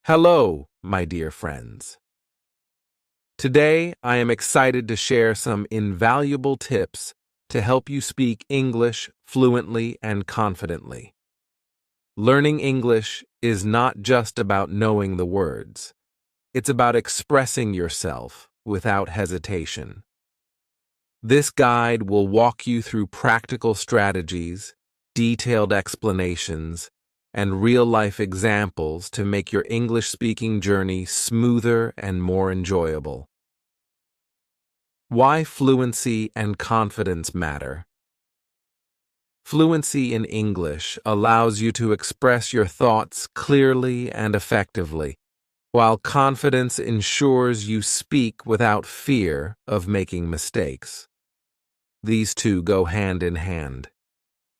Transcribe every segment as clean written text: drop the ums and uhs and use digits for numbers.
Hello, my dear friends. Today, I am excited to share some invaluable tips to help you speak English fluently and confidently. Learning English is not just about knowing the words. It's about expressing yourself without hesitation. This guide will walk you through practical strategies, detailed explanations, and real-life examples to make your English-speaking journey smoother and more enjoyable. Why fluency and confidence matter. Fluency in English allows you to express your thoughts clearly and effectively, while confidence ensures you speak without fear of making mistakes. These two go hand in hand.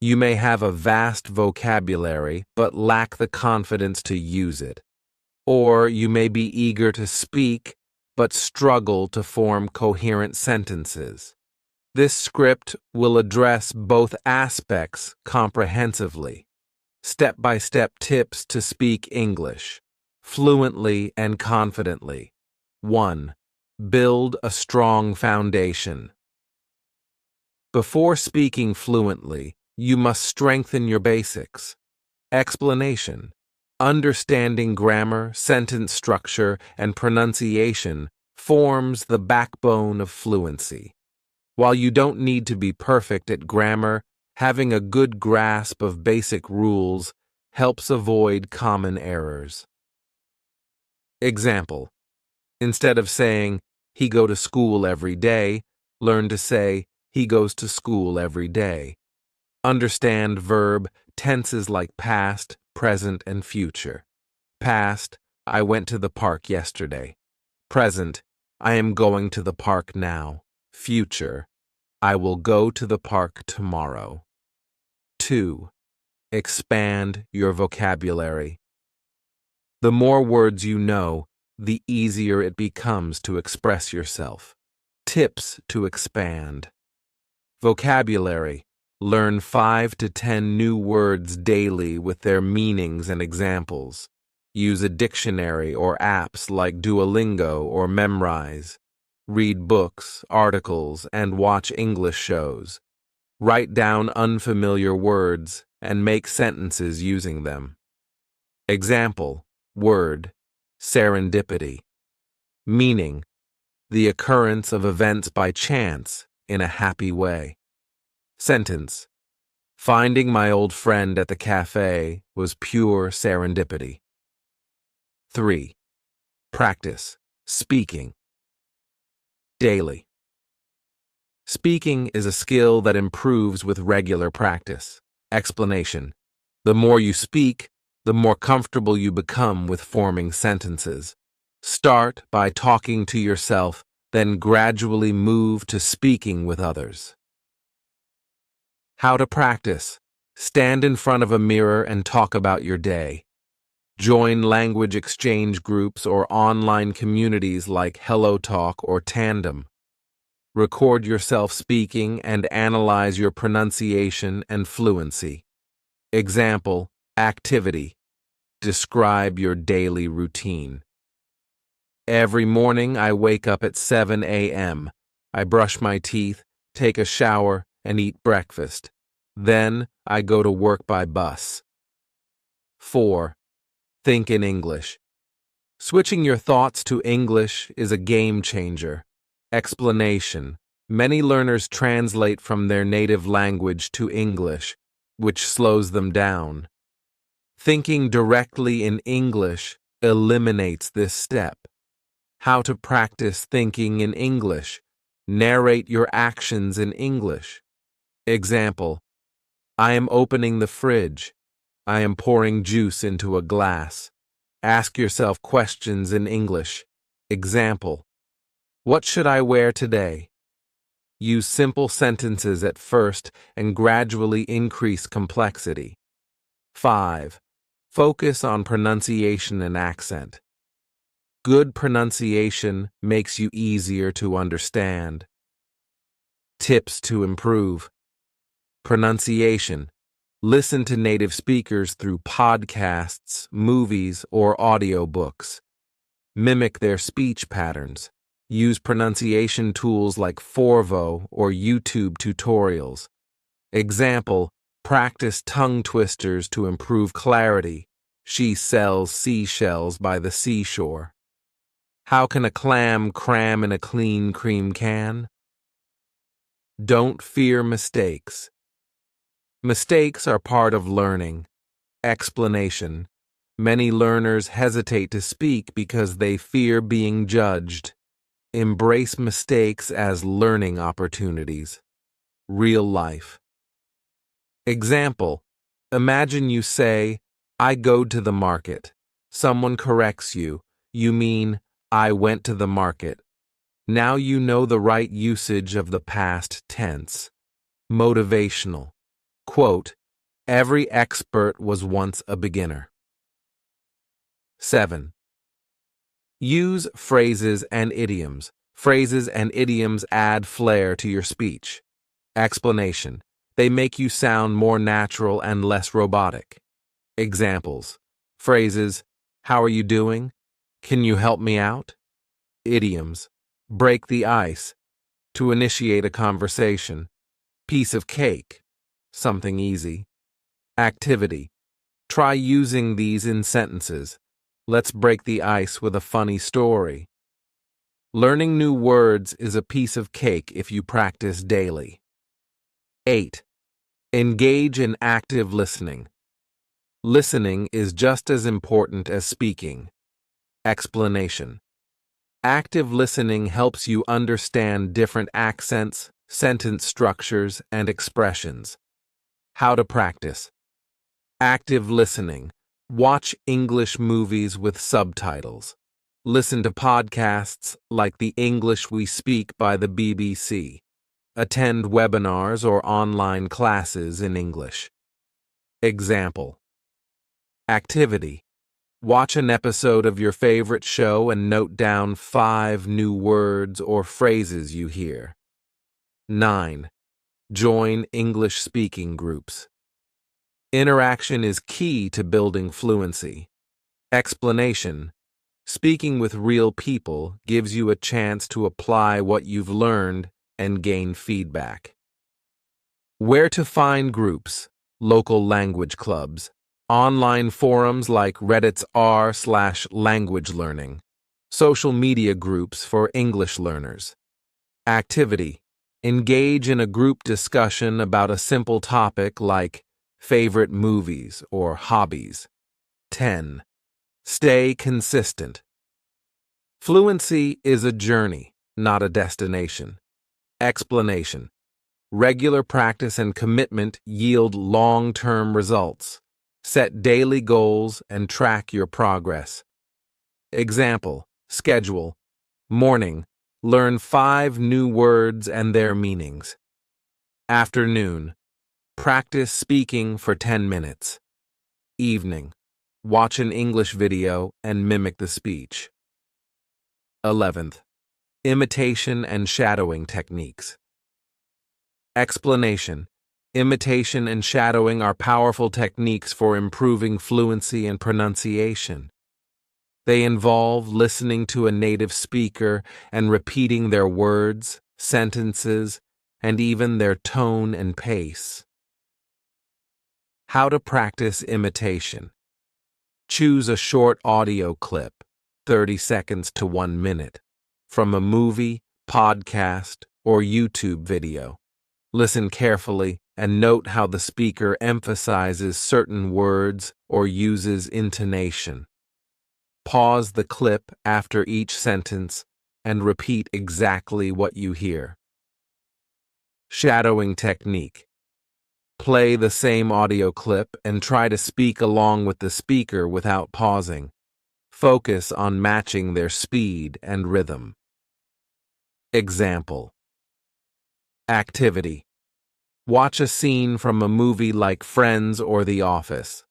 You may have a vast vocabulary but lack the confidence to use it. Or you may be eager to speak but struggle to form coherent sentences. This script will address both aspects comprehensively. Step-by-step tips to speak English, fluently and confidently. 1. Build a strong foundation. Before speaking fluently, you must strengthen your basics. Explanation. Understanding grammar, sentence structure, and pronunciation forms the backbone of fluency. While you don't need to be perfect at grammar, having a good grasp of basic rules helps avoid common errors. Example. Instead of saying, "He go to school every day," learn to say, "He goes to school every day." Understand verb tenses like past, present, and future. Past, I went to the park yesterday. Present, I am going to the park now. Future, I will go to the park tomorrow. 2. Expand your vocabulary. The more words you know, the easier it becomes to express yourself. Tips to expand. Vocabulary. Learn 5 to 10 new words daily with their meanings and examples. Use a dictionary or apps like Duolingo or Memrise. Read books, articles, and watch English shows. Write down unfamiliar words and make sentences using them. Example, word, serendipity. Meaning, the occurrence of events by chance in a happy way. Sentence. Finding my old friend at the cafe was pure serendipity. 3. Practice. Speaking. Daily. Speaking is a skill that improves with regular practice. Explanation. The more you speak, the more comfortable you become with forming sentences. Start by talking to yourself, then gradually move to speaking with others. How to practice. Stand in front of a mirror and talk about your day. Join language exchange groups or online communities like HelloTalk or Tandem. Record yourself speaking and analyze your pronunciation and fluency. Example, activity. Describe your daily routine. Every morning I wake up at 7 a.m. I brush my teeth, take a shower, and eat breakfast. Then I go to work by bus. 4. Think in English. Switching your thoughts to English is a game changer. Explanation. Many learners translate from their native language to English, which slows them down. Thinking directly in English eliminates this step. How to practice thinking in English. Narrate your actions in English. Example, I am opening the fridge. I am pouring juice into a glass. Ask yourself questions in English. Example, what should I wear today? Use simple sentences at first and gradually increase complexity. 5. Focus on pronunciation and accent. Good pronunciation makes you easier to understand. Tips to improve. Pronunciation. Listen to native speakers through podcasts, movies, or audiobooks. Mimic their speech patterns. Use pronunciation tools like Forvo or YouTube tutorials. Example, practice tongue twisters to improve clarity. She sells seashells by the seashore. How can a clam cram in a clean cream can? Don't fear mistakes. Mistakes are part of learning. Explanation. Many learners hesitate to speak because they fear being judged. Embrace mistakes as learning opportunities. Real life. Example. Imagine you say, I go to the market. Someone corrects you. You mean, I went to the market. Now you know the right usage of the past tense. Motivational. Quote, every expert was once a beginner. 7. Use phrases and idioms. Phrases and idioms add flair to your speech. Explanation. They make you sound more natural and less robotic. Examples. Phrases. How are you doing? Can you help me out? Idioms. Break the ice. To initiate a conversation. Piece of cake. Something easy. Activity. Try using these in sentences. Let's break the ice with a funny story. Learning new words is a piece of cake if you practice daily. 8. Engage in active listening. Listening is just as important as speaking. Explanation. Active listening helps you understand different accents, sentence structures, and expressions. How to practice. Active listening. Watch English movies with subtitles. Listen to podcasts like The English We Speak by the BBC. Attend webinars or online classes in English. Example. Activity. Watch an episode of your favorite show and note down 5 new words or phrases you hear. 9. Join English speaking groups. Interaction is key to building fluency. Explanation. Speaking with real people gives you a chance to apply what you've learned and gain feedback. Where to find groups, local language clubs, online forums like Reddit's r/language learning, social media groups for English learners. Activity. Engage in a group discussion about a simple topic like favorite movies or hobbies. 10. Stay consistent. Fluency is a journey, not a destination. Explanation. Regular practice and commitment yield long-term results. Set daily goals and track your progress. Example. Schedule. Morning. Learn 5 new words and their meanings. Afternoon. Practice speaking for 10 minutes. Evening. Watch an English video and mimic the speech. 11th. Imitation and shadowing techniques. Explanation. Imitation and shadowing are powerful techniques for improving fluency and pronunciation. They involve listening to a native speaker and repeating their words, sentences, and even their tone and pace. How to practice imitation. Choose a short audio clip, 30 seconds to 1 minute, from a movie, podcast, or YouTube video. Listen carefully and note how the speaker emphasizes certain words or uses intonation. Pause the clip after each sentence and repeat exactly what you hear. Shadowing technique. Play the same audio clip and try to speak along with the speaker without pausing. Focus on matching their speed and rhythm. Example. Activity. Watch a scene from a movie like Friends or The Office.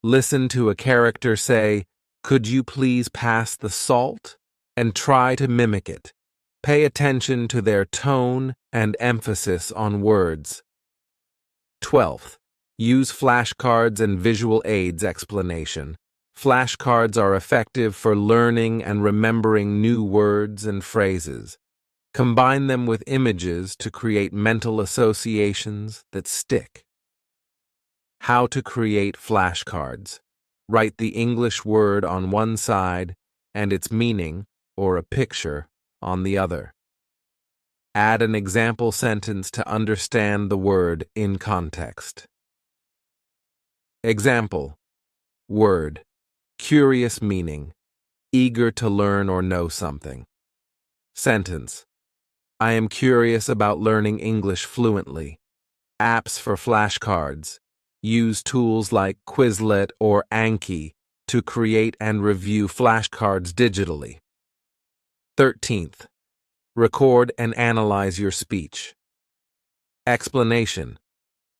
Listen to a character say, "Could you please pass the salt?" and try to mimic it. Pay attention to their tone and emphasis on words. 12th. Use flashcards and visual aids explanation. Flashcards are effective for learning and remembering new words and phrases. Combine them with images to create mental associations that stick. How to create flashcards. Write the English word on one side and its meaning, or a picture, on the other. Add an example sentence to understand the word in context. Example. Word. Curious meaning. Eager to learn or know something. Sentence. I am curious about learning English fluently. Apps for flashcards. Use tools like Quizlet or Anki to create and review flashcards digitally. 13th. Record and analyze your speech. Explanation.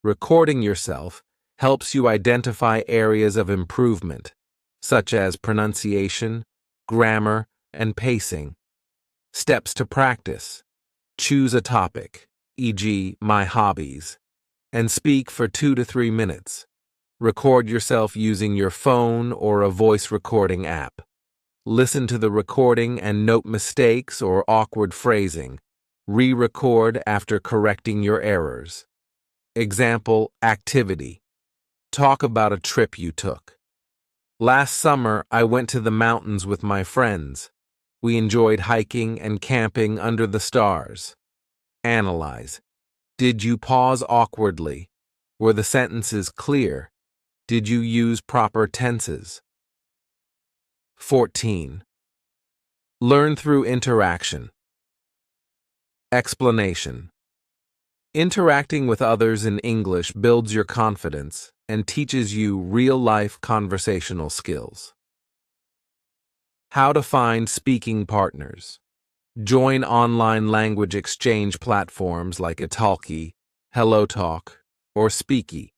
Recording yourself helps you identify areas of improvement, such as pronunciation, grammar, and pacing. Steps to practice. Choose a topic, e.g., my hobbies, and speak for 2 to 3 minutes. Record yourself using your phone or a voice recording app. Listen to the recording and note mistakes or awkward phrasing. Re-record after correcting your errors. Example, activity. Talk about a trip you took. Last summer, I went to the mountains with my friends. We enjoyed hiking and camping under the stars. Analyze. Did you pause awkwardly? Were the sentences clear? Did you use proper tenses? 14. Learn through interaction. Explanation. Interacting with others in English builds your confidence and teaches you real-life conversational skills. How to find speaking partners. Join online language exchange platforms like Italki, HelloTalk, or Speaky.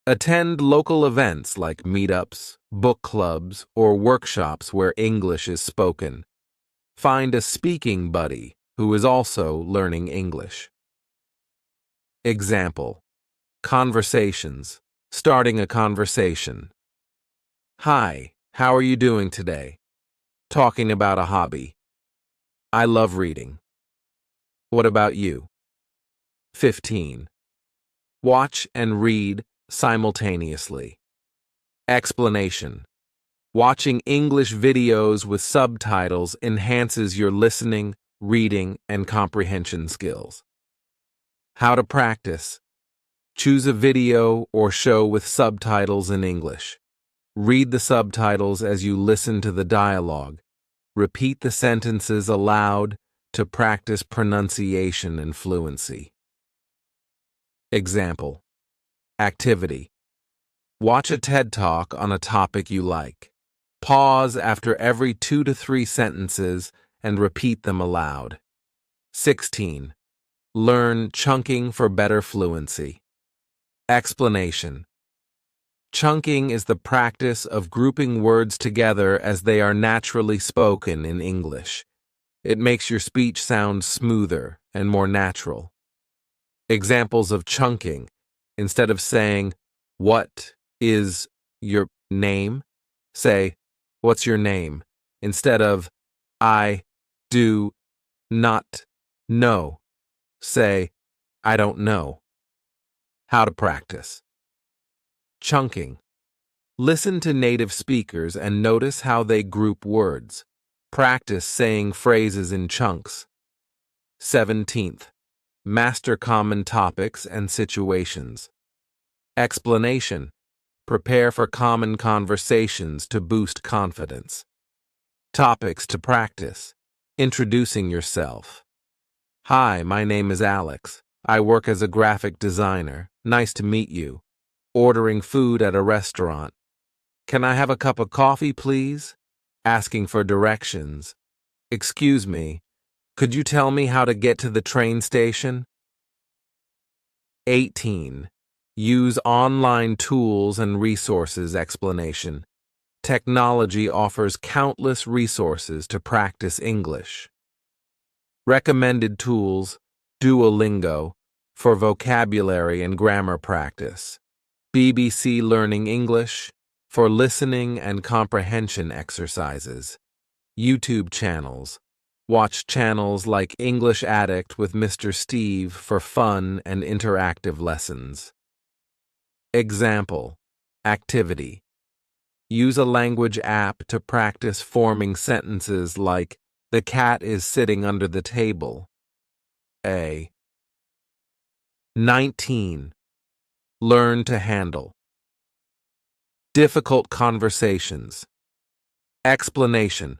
Attend local events like meetups, book clubs, or workshops where English is spoken. Find a speaking buddy who is also learning English. Example. Conversations. Starting a conversation. Hi, how are you doing today? Talking about a hobby. I love reading. What about you? 15. Watch and read simultaneously. Explanation. Watching English videos with subtitles enhances your listening, reading, and comprehension skills. How to practice. Choose a video or show with subtitles in English. Read the subtitles as you listen to the dialogue. Repeat the sentences aloud to practice pronunciation and fluency. Example. Activity. Watch a TED Talk on a topic you like. Pause after every 2 to 3 sentences and repeat them aloud. 16. Learn chunking for better fluency. Explanation. Chunking is the practice of grouping words together as they are naturally spoken in English. It makes your speech sound smoother and more natural. Examples of chunking. Instead of saying, "What is your name?" say, "What's your name?" Instead of, "I do not know," say, "I don't know." How to practice. Chunking. Listen to native speakers and notice how they group words. Practice saying phrases in chunks. 17th. Master common topics and situations. Explanation. Prepare for common conversations to boost confidence. Topics to practice. Introducing yourself. Hi, my name is Alex. I work as a graphic designer. Nice to meet you. Ordering food at a restaurant. Can I have a cup of coffee, please? Asking for directions. Excuse me, could you tell me how to get to the train station? 18. Use online tools and resources explanation. Technology offers countless resources to practice English. Recommended tools: Duolingo for vocabulary and grammar practice. BBC Learning English for listening and comprehension exercises. YouTube channels. Watch channels like English Addict with Mr. Steve for fun and interactive lessons. Example. Activity. Use a language app to practice forming sentences like, "The cat is sitting under the table." A. 19. Learn to handle. Difficult conversations. Explanation.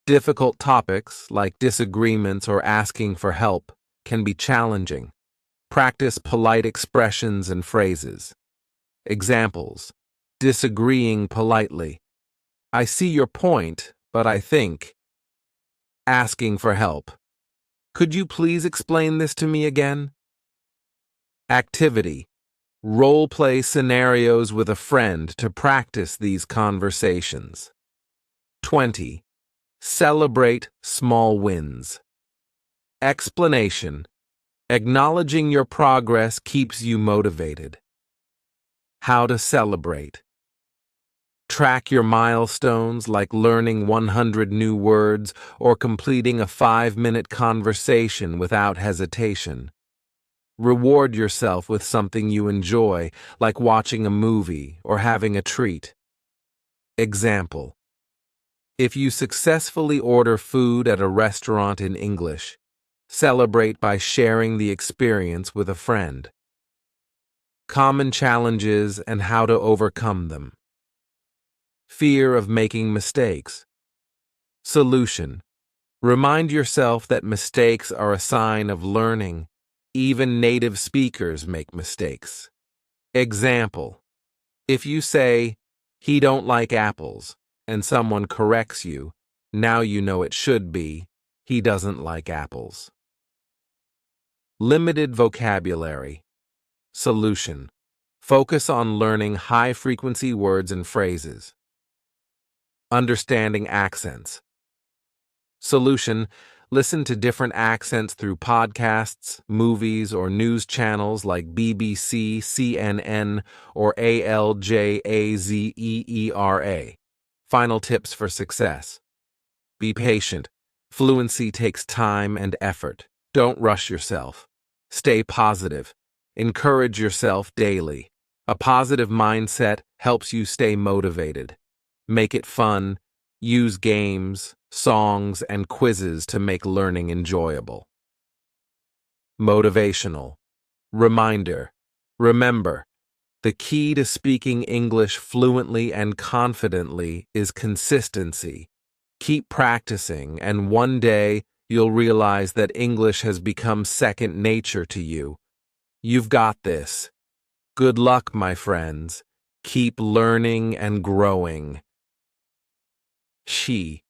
Difficult topics, like disagreements or asking for help, can be challenging. Practice polite expressions and phrases. Examples. Disagreeing politely. "I see your point, but I think." Asking for help. "Could you please explain this to me again?" Activity. Role-play scenarios with a friend to practice these conversations. 20. Celebrate small wins. Explanation. Acknowledging your progress keeps you motivated. How to celebrate. Track your milestones like learning 100 new words or completing a 5-minute conversation without hesitation. Reward yourself with something you enjoy, like watching a movie or having a treat. Example. If you successfully order food at a restaurant in English, celebrate by sharing the experience with a friend. Common challenges and how to overcome them. Fear of making mistakes. Solution. Remind yourself that mistakes are a sign of learning. Even native speakers make mistakes. Example. If you say, "He don't like apples," and someone corrects you, now you know it should be, "He doesn't like apples." Limited vocabulary. Solution. Focus on learning high-frequency words and phrases. Understanding accents. Solution. Listen to different accents through podcasts, movies, or news channels like BBC, CNN, or ALJAZEERA. Final tips for success. Be patient. Fluency takes time and effort. Don't rush yourself. Stay positive. Encourage yourself daily. A positive mindset helps you stay motivated. Make it fun. Use games, songs, and quizzes to make learning enjoyable. Motivational. Reminder. Remember, the key to speaking English fluently and confidently is consistency. Keep practicing, and one day you'll realize that English has become second nature to you. You've got this. Good luck, my friends. Keep learning and growing. She.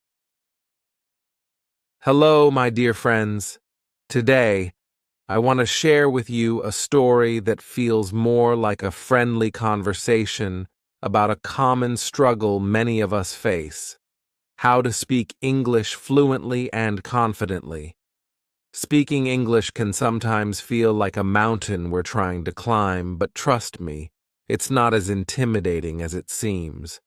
Hello, my dear friends. Today, I want to share with you a story that feels more like a friendly conversation about a common struggle many of us face: how to speak English fluently and confidently. Speaking English can sometimes feel like a mountain we're trying to climb, but trust me, it's not as intimidating as it seems.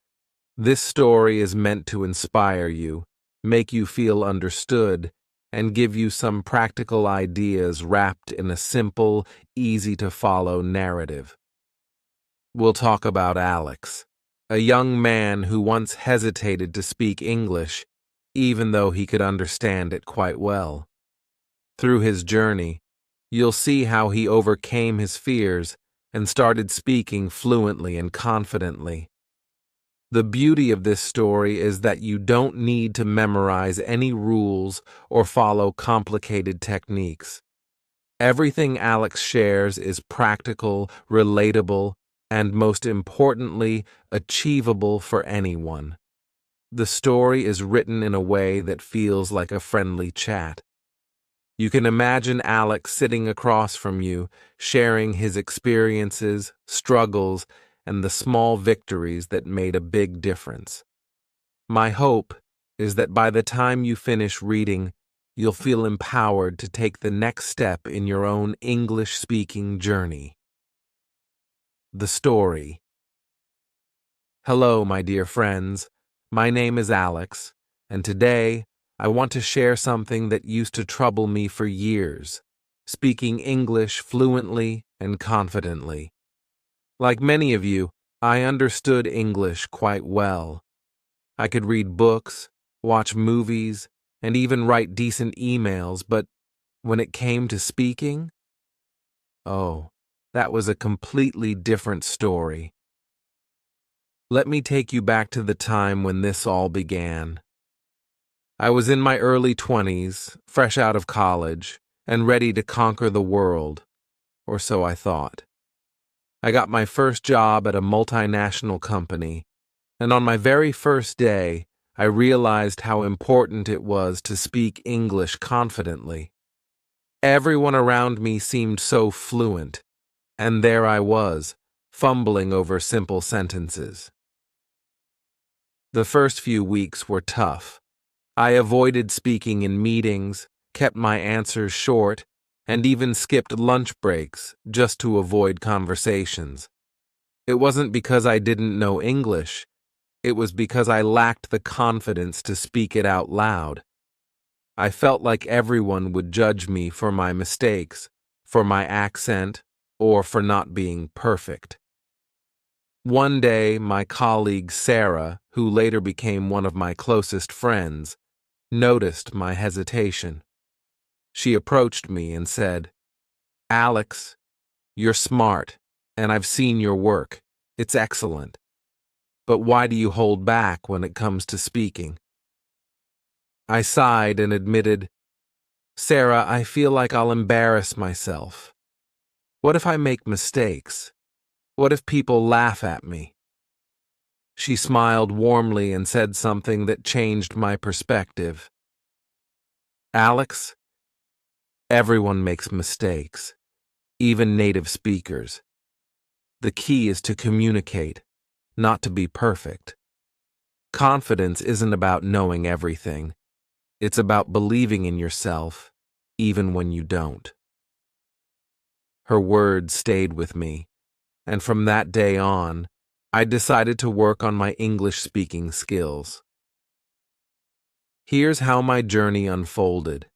This story is meant to inspire you, make you feel understood, and give you some practical ideas wrapped in a simple, easy-to-follow narrative. We'll talk about Alex, a young man who once hesitated to speak English, even though he could understand it quite well. Through his journey, you'll see how he overcame his fears and started speaking fluently and confidently. The beauty of this story is that you don't need to memorize any rules or follow complicated techniques. Everything Alex shares is practical, relatable, and most importantly, achievable for anyone. The story is written in a way that feels like a friendly chat. You can imagine Alex sitting across from you, sharing his experiences, struggles, and the small victories that made a big difference. My hope is that by the time you finish reading, you'll feel empowered to take the next step in your own English-speaking journey. The story. Hello, my dear friends. My name is Alex, and today I want to share something that used to trouble me for years, speaking English fluently and confidently. Like many of you, I understood English quite well. I could read books, watch movies, and even write decent emails, but when it came to speaking, oh, that was a completely different story. Let me take you back to the time when this all began. I was in my early 20s, fresh out of college, and ready to conquer the world, or so I thought. I got my first job at a multinational company, and on my very first day, I realized how important it was to speak English confidently. Everyone around me seemed so fluent, and there I was, fumbling over simple sentences. The first few weeks were tough. I avoided speaking in meetings, kept my answers short, and even skipped lunch breaks just to avoid conversations. It wasn't because I didn't know English, it was because I lacked the confidence to speak it out loud. I felt like everyone would judge me for my mistakes, for my accent, or for not being perfect. One day, my colleague Sarah, who later became one of my closest friends, noticed my hesitation. She approached me and said, "Alex, you're smart, and I've seen your work. It's excellent. But why do you hold back when it comes to speaking?" I sighed and admitted, "Sarah, I feel like I'll embarrass myself. What if I make mistakes? What if people laugh at me?" She smiled warmly and said something that changed my perspective. "Alex, everyone makes mistakes, even native speakers. The key is to communicate, not to be perfect. Confidence isn't about knowing everything. It's about believing in yourself, even when you don't." Her words stayed with me, and from that day on, I decided to work on my English speaking skills. Here's how my journey unfolded.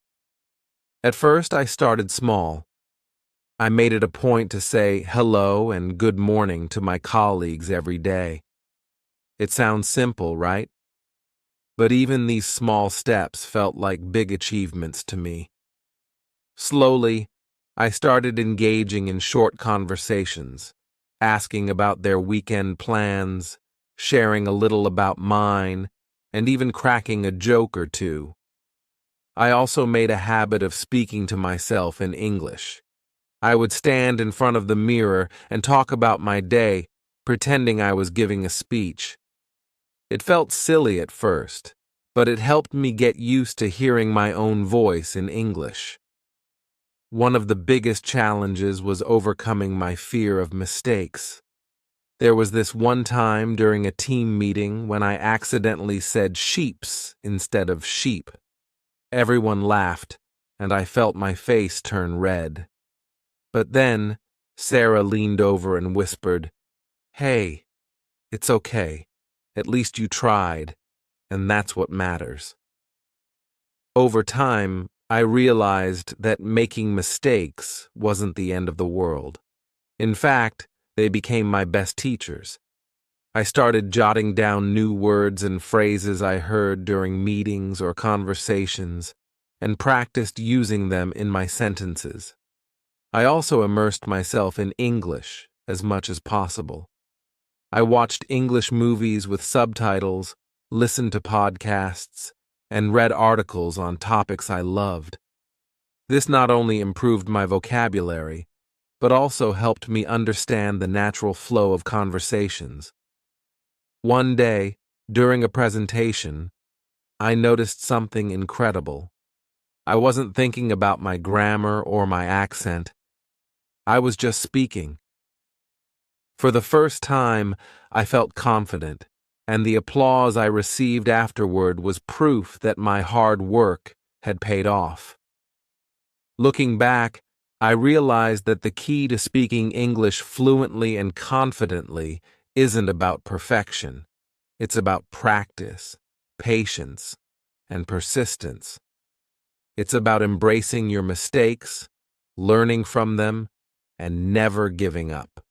At first, I started small. I made it a point to say hello and good morning to my colleagues every day. It sounds simple, right? But even these small steps felt like big achievements to me. Slowly, I started engaging in short conversations, asking about their weekend plans, sharing a little about mine, and even cracking a joke or two. I also made a habit of speaking to myself in English. I would stand in front of the mirror and talk about my day, pretending I was giving a speech. It felt silly at first, but it helped me get used to hearing my own voice in English. One of the biggest challenges was overcoming my fear of mistakes. There was this one time during a team meeting when I accidentally said sheeps instead of sheep. Everyone laughed, and I felt my face turn red. But then, Sarah leaned over and whispered, "Hey, it's okay. At least you tried, and that's what matters." Over time, I realized that making mistakes wasn't the end of the world. In fact, they became my best teachers. I started jotting down new words and phrases I heard during meetings or conversations, and practiced using them in my sentences. I also immersed myself in English as much as possible. I watched English movies with subtitles, listened to podcasts, and read articles on topics I loved. This not only improved my vocabulary, but also helped me understand the natural flow of conversations. One day, during a presentation, I noticed something incredible. I wasn't thinking about my grammar or my accent. I was just speaking. For the first time, I felt confident, and the applause I received afterward was proof that my hard work had paid off. Looking back, I realized that the key to speaking English fluently and confidently isn't about perfection. It's about practice, patience, and persistence. It's about embracing your mistakes, learning from them, and never giving up.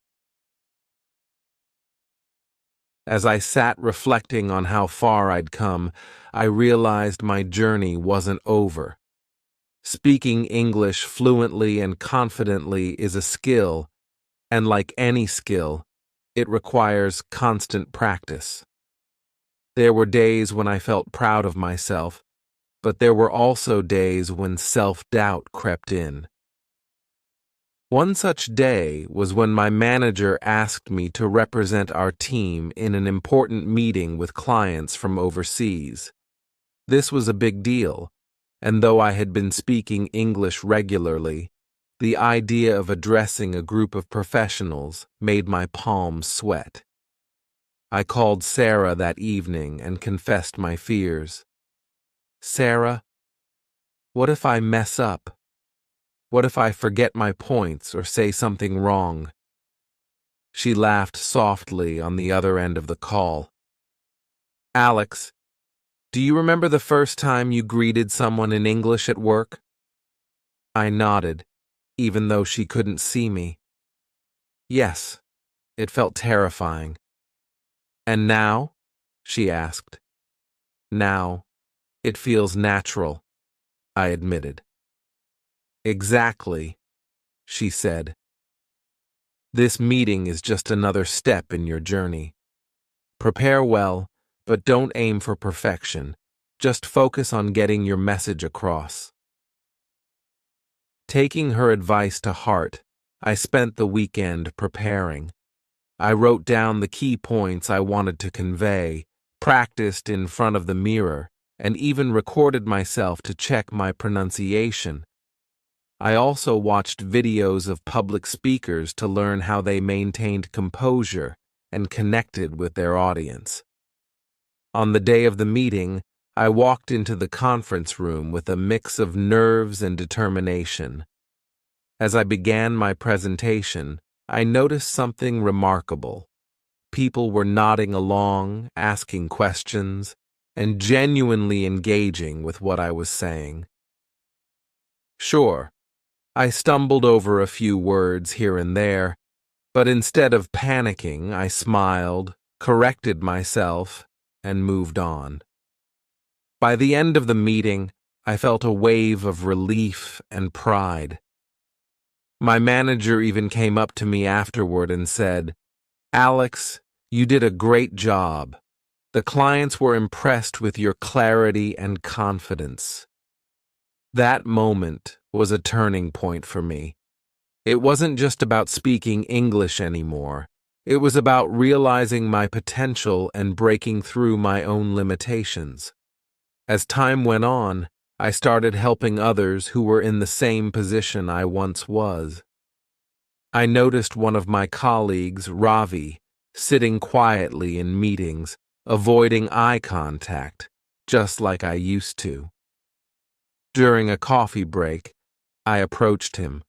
As I sat reflecting on how far I'd come, I realized my journey wasn't over. Speaking English fluently and confidently is a skill, and like any skill, it requires constant practice. There were days when I felt proud of myself, but there were also days when self-doubt crept in. One such day was when my manager asked me to represent our team in an important meeting with clients from overseas. This was a big deal, and though I had been speaking English regularly, the idea of addressing a group of professionals made my palms sweat. I called Sarah that evening and confessed my fears. "Sarah, what if I mess up? What if I forget my points or say something wrong?" She laughed softly on the other end of the call. "Alex, do you remember the first time you greeted someone in English at work?" I nodded, even though she couldn't see me. "Yes, it felt terrifying." "And now?" she asked. "Now, it feels natural," I admitted. "Exactly," she said. "This meeting is just another step in your journey. Prepare well, but don't aim for perfection. Just focus on getting your message across." Taking her advice to heart, I spent the weekend preparing. I wrote down the key points I wanted to convey, practiced in front of the mirror, and even recorded myself to check my pronunciation. I also watched videos of public speakers to learn how they maintained composure and connected with their audience. On the day of the meeting, I walked into the conference room with a mix of nerves and determination. As I began my presentation, I noticed something remarkable. People were nodding along, asking questions, and genuinely engaging with what I was saying. Sure, I stumbled over a few words here and there, but instead of panicking, I smiled, corrected myself, and moved on. By the end of the meeting, I felt a wave of relief and pride. My manager even came up to me afterward and said, "Alex, you did a great job. The clients were impressed with your clarity and confidence." That moment was a turning point for me. It wasn't just about speaking English anymore. It was about realizing my potential and breaking through my own limitations. As time went on, I started helping others who were in the same position I once was. I noticed one of my colleagues, Ravi, sitting quietly in meetings, avoiding eye contact, just like I used to. During a coffee break, I approached him.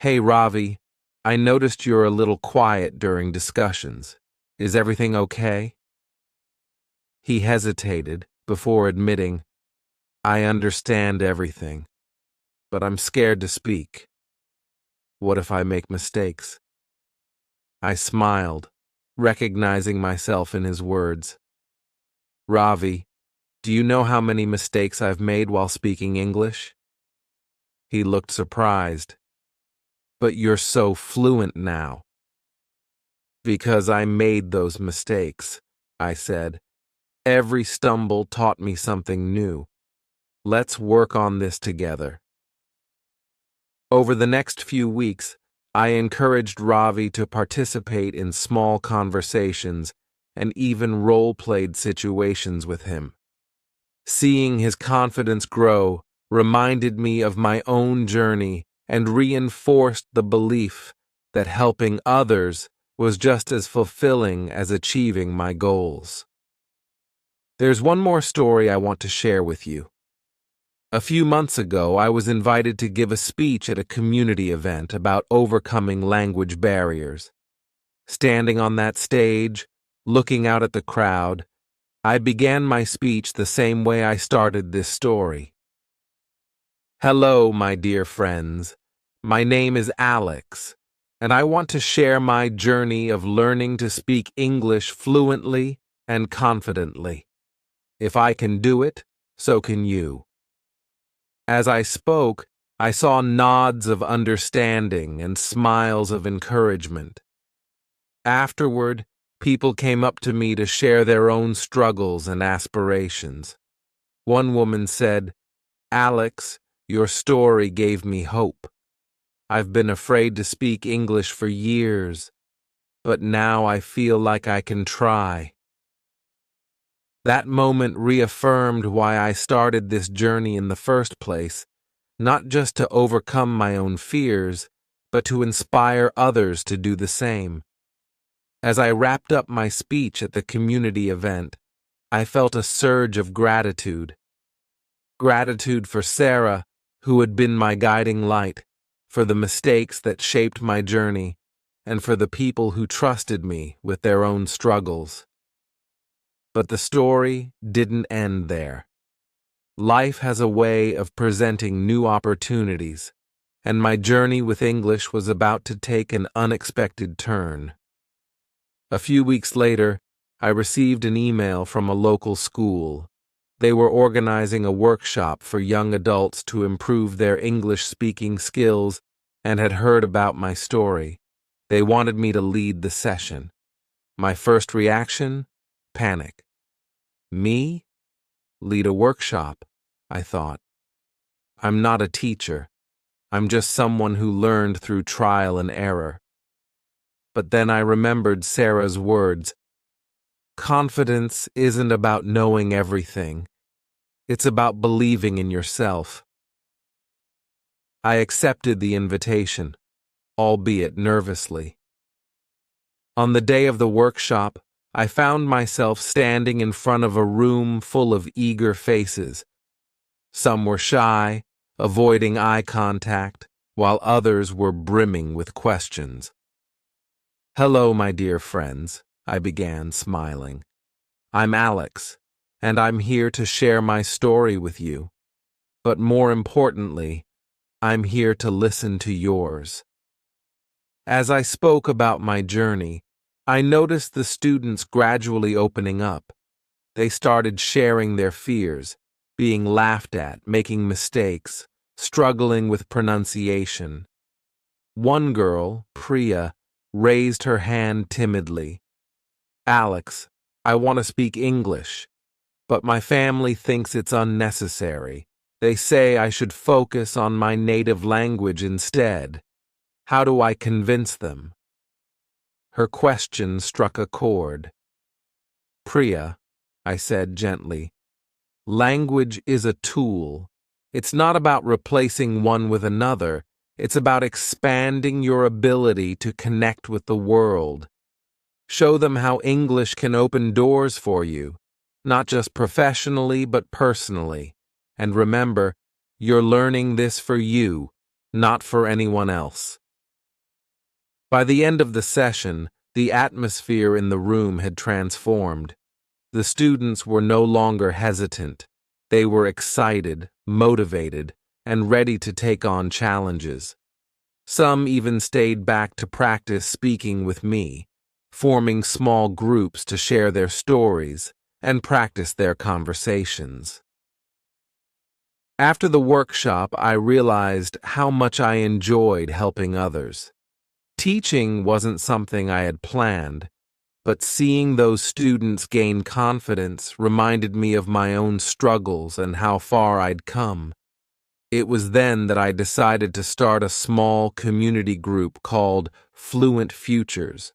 "Hey, Ravi, I noticed you're a little quiet during discussions. Is everything okay?" He hesitated before admitting, "I understand everything, but I'm scared to speak. What if I make mistakes?" I smiled, recognizing myself in his words. "Ravi, do you know how many mistakes I've made while speaking English?" He looked surprised. "But you're so fluent now." "Because I made those mistakes," I said. "Every stumble taught me something new. Let's work on this together." Over the next few weeks, I encouraged Ravi to participate in small conversations and even role-played situations with him. Seeing his confidence grow reminded me of my own journey and reinforced the belief that helping others was just as fulfilling as achieving my goals. There's one more story I want to share with you. A few months ago, I was invited to give a speech at a community event about overcoming language barriers. Standing on that stage, looking out at the crowd, I began my speech the same way I started this story. Hello, my dear friends. My name is Alex, and I want to share my journey of learning to speak English fluently and confidently. If I can do it, so can you. As I spoke, I saw nods of understanding and smiles of encouragement. Afterward, people came up to me to share their own struggles and aspirations. One woman said, "Alex, your story gave me hope. I've been afraid to speak English for years, but now I feel like I can try." That moment reaffirmed why I started this journey in the first place, not just to overcome my own fears, but to inspire others to do the same. As I wrapped up my speech at the community event, I felt a surge of gratitude. Gratitude for Sarah, who had been my guiding light, for the mistakes that shaped my journey, and for the people who trusted me with their own struggles. But the story didn't end there. Life has a way of presenting new opportunities, and my journey with English was about to take an unexpected turn. A few weeks later, I received an email from a local school. They were organizing a workshop for young adults to improve their English-speaking skills and had heard about my story. They wanted me to lead the session. My first reaction? Panic. Me? Lead a workshop, I thought. I'm not a teacher. I'm just someone who learned through trial and error. But then I remembered Sarah's words. Confidence isn't about knowing everything. It's about believing in yourself. I accepted the invitation, albeit nervously. On the day of the workshop, I found myself standing in front of a room full of eager faces. Some were shy, avoiding eye contact, while others were brimming with questions. "Hello, my dear friends," I began, smiling. "I'm Alex, and I'm here to share my story with you. But more importantly, I'm here to listen to yours." As I spoke about my journey, I noticed the students gradually opening up. They started sharing their fears, being laughed at, making mistakes, struggling with pronunciation. One girl, Priya, raised her hand timidly. "Alex, I want to speak English, but my family thinks it's unnecessary. They say I should focus on my native language instead. How do I convince them?" Her question struck a chord. "Priya," I said gently, "language is a tool. It's not about replacing one with another. It's about expanding your ability to connect with the world. Show them how English can open doors for you, not just professionally but personally. And remember, you're learning this for you, not for anyone else." By the end of the session, the atmosphere in the room had transformed. The students were no longer hesitant. They were excited, motivated, and ready to take on challenges. Some even stayed back to practice speaking with me, forming small groups to share their stories and practice their conversations. After the workshop, I realized how much I enjoyed helping others. Teaching wasn't something I had planned, but seeing those students gain confidence reminded me of my own struggles and how far I'd come. It was then that I decided to start a small community group called Fluent Futures.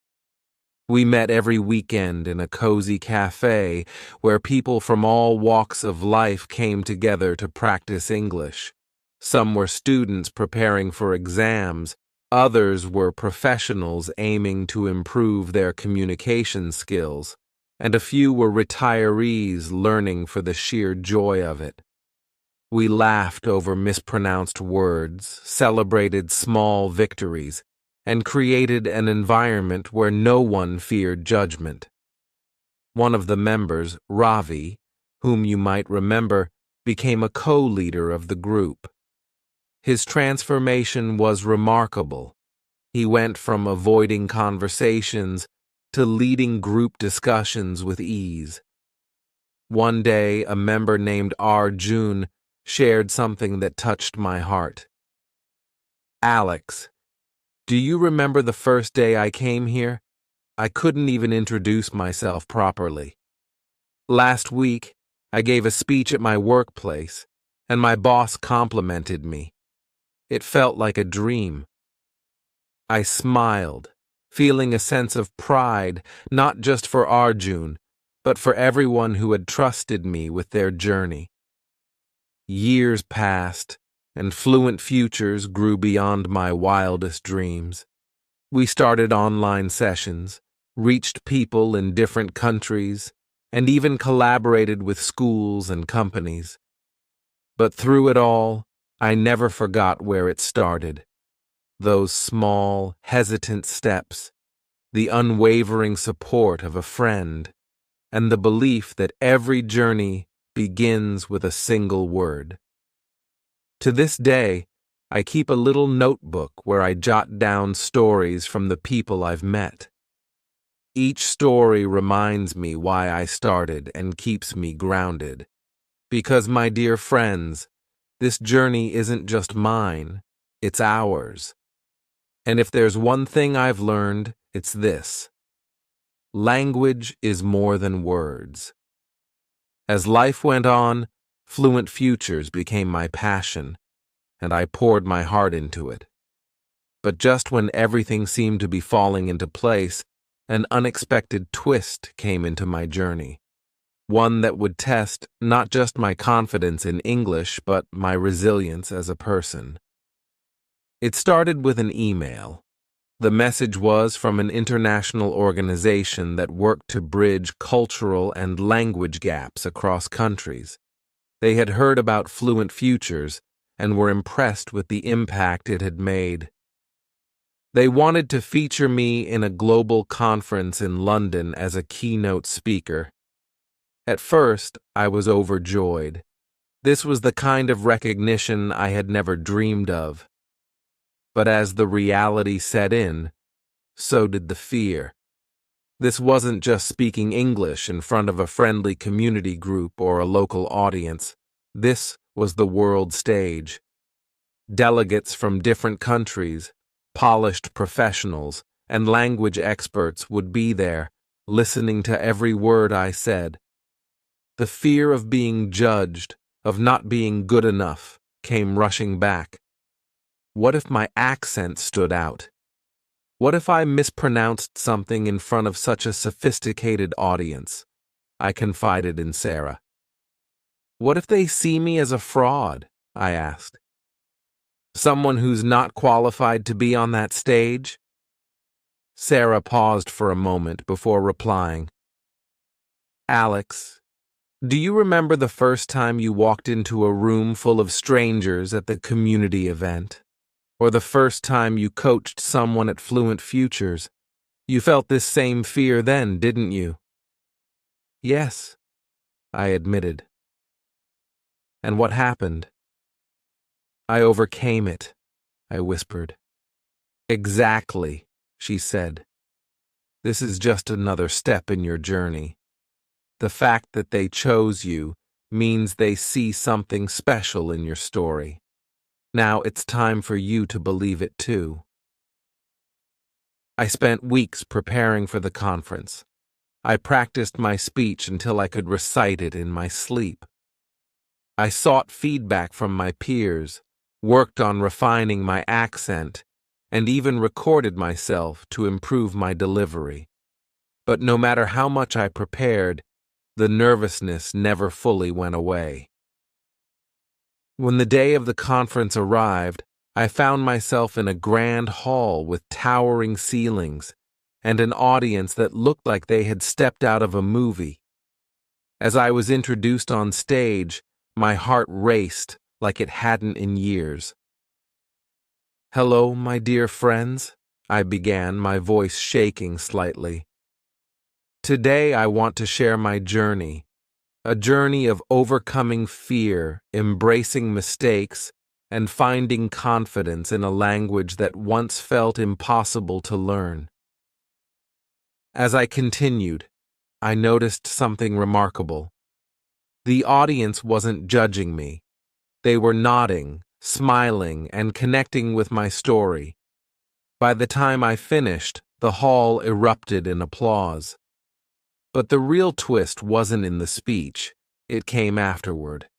We met every weekend in a cozy cafe where people from all walks of life came together to practice English. Some were students preparing for exams. Others were professionals aiming to improve their communication skills, and a few were retirees learning for the sheer joy of it. We laughed over mispronounced words, celebrated small victories, and created an environment where no one feared judgment. One of the members, Ravi, whom you might remember, became a co-leader of the group. His transformation was remarkable. He went from avoiding conversations to leading group discussions with ease. One day, a member named Arjun shared something that touched my heart. "Alex, do you remember the first day I came here? I couldn't even introduce myself properly. Last week, I gave a speech at my workplace, and my boss complimented me. It felt like a dream." I smiled, feeling a sense of pride, not just for Arjun, but for everyone who had trusted me with their journey. Years passed, and Fluent Futures grew beyond my wildest dreams. We started online sessions, reached people in different countries, and even collaborated with schools and companies. But through it all, I never forgot where it started. Those small, hesitant steps, the unwavering support of a friend, and the belief that every journey begins with a single word. To this day, I keep a little notebook where I jot down stories from the people I've met. Each story reminds me why I started and keeps me grounded. Because, my dear friends, this journey isn't just mine, it's ours. And if there's one thing I've learned, it's this: language is more than words. As life went on, Fluent Futures became my passion, and I poured my heart into it. But just when everything seemed to be falling into place, an unexpected twist came into my journey. One that would test not just my confidence in English, but my resilience as a person. It started with an email. The message was from an international organization that worked to bridge cultural and language gaps across countries. They had heard about Fluent Futures and were impressed with the impact it had made. They wanted to feature me in a global conference in London as a keynote speaker. At first, I was overjoyed. This was the kind of recognition I had never dreamed of. But as the reality set in, so did the fear. This wasn't just speaking English in front of a friendly community group or a local audience. This was the world stage. Delegates from different countries, polished professionals, and language experts would be there, listening to every word I said. The fear of being judged, of not being good enough, came rushing back. What if my accent stood out? What if I mispronounced something in front of such a sophisticated audience? I confided in Sarah. What if they see me as a fraud? I asked. Someone who's not qualified to be on that stage? Sarah paused for a moment before replying. Alex, do you remember the first time you walked into a room full of strangers at the community event? Or the first time you coached someone at Fluent Futures? You felt this same fear then, didn't you? Yes, I admitted. And what happened? I overcame it, I whispered. Exactly, she said. This is just another step in your journey. The fact that they chose you means they see something special in your story. Now it's time for you to believe it too. I spent weeks preparing for the conference. I practiced my speech until I could recite it in my sleep. I sought feedback from my peers, worked on refining my accent, and even recorded myself to improve my delivery. But no matter how much I prepared, the nervousness never fully went away. When the day of the conference arrived, I found myself in a grand hall with towering ceilings and an audience that looked like they had stepped out of a movie. As I was introduced on stage, My heart raced like it hadn't in years. "Hello, my dear friends," I began, my voice shaking slightly. "Today I want to share my journey, a journey of overcoming fear, embracing mistakes, and finding confidence in a language that once felt impossible to learn." As I continued, I noticed something remarkable. The audience wasn't judging me. They were nodding, smiling, and connecting with my story. By the time I finished, the hall erupted in applause. But the real twist wasn't in the speech. It came afterward.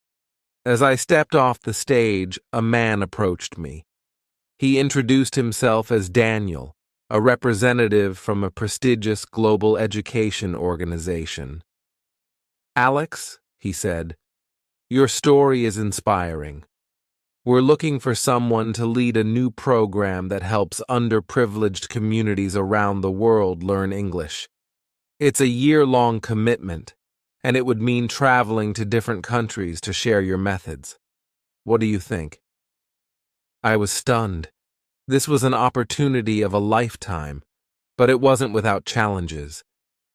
As I stepped off the stage, a man approached me. He introduced himself as Daniel, a representative from a prestigious global education organization. "Alex," he said, "your story is inspiring. We're looking for someone to lead a new program that helps underprivileged communities around the world learn English. It's a year-long commitment, and it would mean traveling to different countries to share your methods. What do you think?" I was stunned. This was an opportunity of a lifetime, but it wasn't without challenges.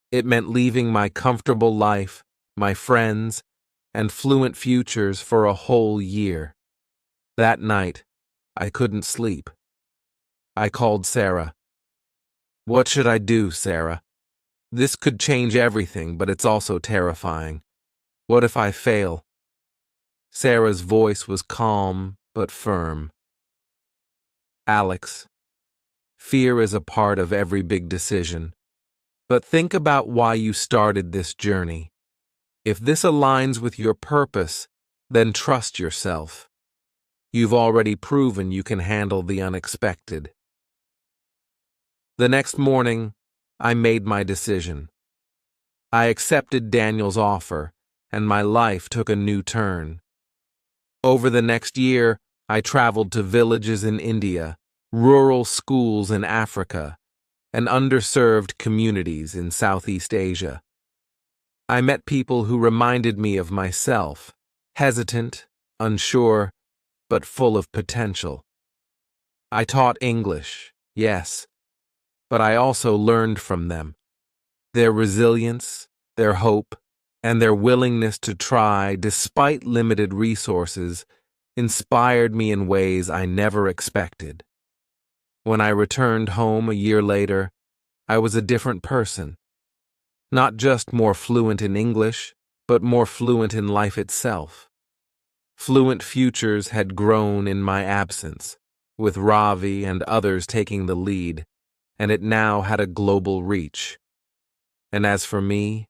It meant leaving my comfortable life, my friends, and fluent futures for a whole year. That night, I couldn't sleep. I called Sarah. "What should I do, Sarah? This could change everything, but it's also terrifying. What if I fail?" Sarah's voice was calm but firm. "Alex, fear is a part of every big decision. But think about why you started this journey. If this aligns with your purpose, then trust yourself. You've already proven you can handle the unexpected." The next morning, I made my decision. I accepted Daniel's offer, and my life took a new turn. Over the next year, I traveled to villages in India, rural schools in Africa, and underserved communities in Southeast Asia. I met people who reminded me of myself, hesitant, unsure, but full of potential. I taught English, yes, but I also learned from them. Their resilience, their hope, and their willingness to try despite limited resources inspired me in ways I never expected. When I returned home a year later, I was a different person. Not just more fluent in English, but more fluent in life itself. Fluent Futures had grown in my absence, with Ravi and others taking the lead, and it now had a global reach. And as for me,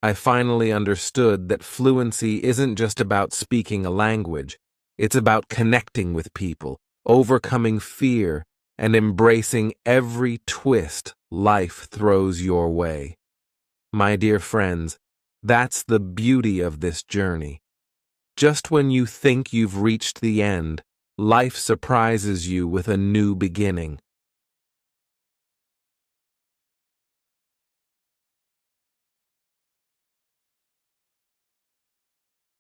I finally understood that fluency isn't just about speaking a language, it's about connecting with people, overcoming fear, and embracing every twist life throws your way. My dear friends, that's the beauty of this journey. Just when you think you've reached the end, life surprises you with a new beginning.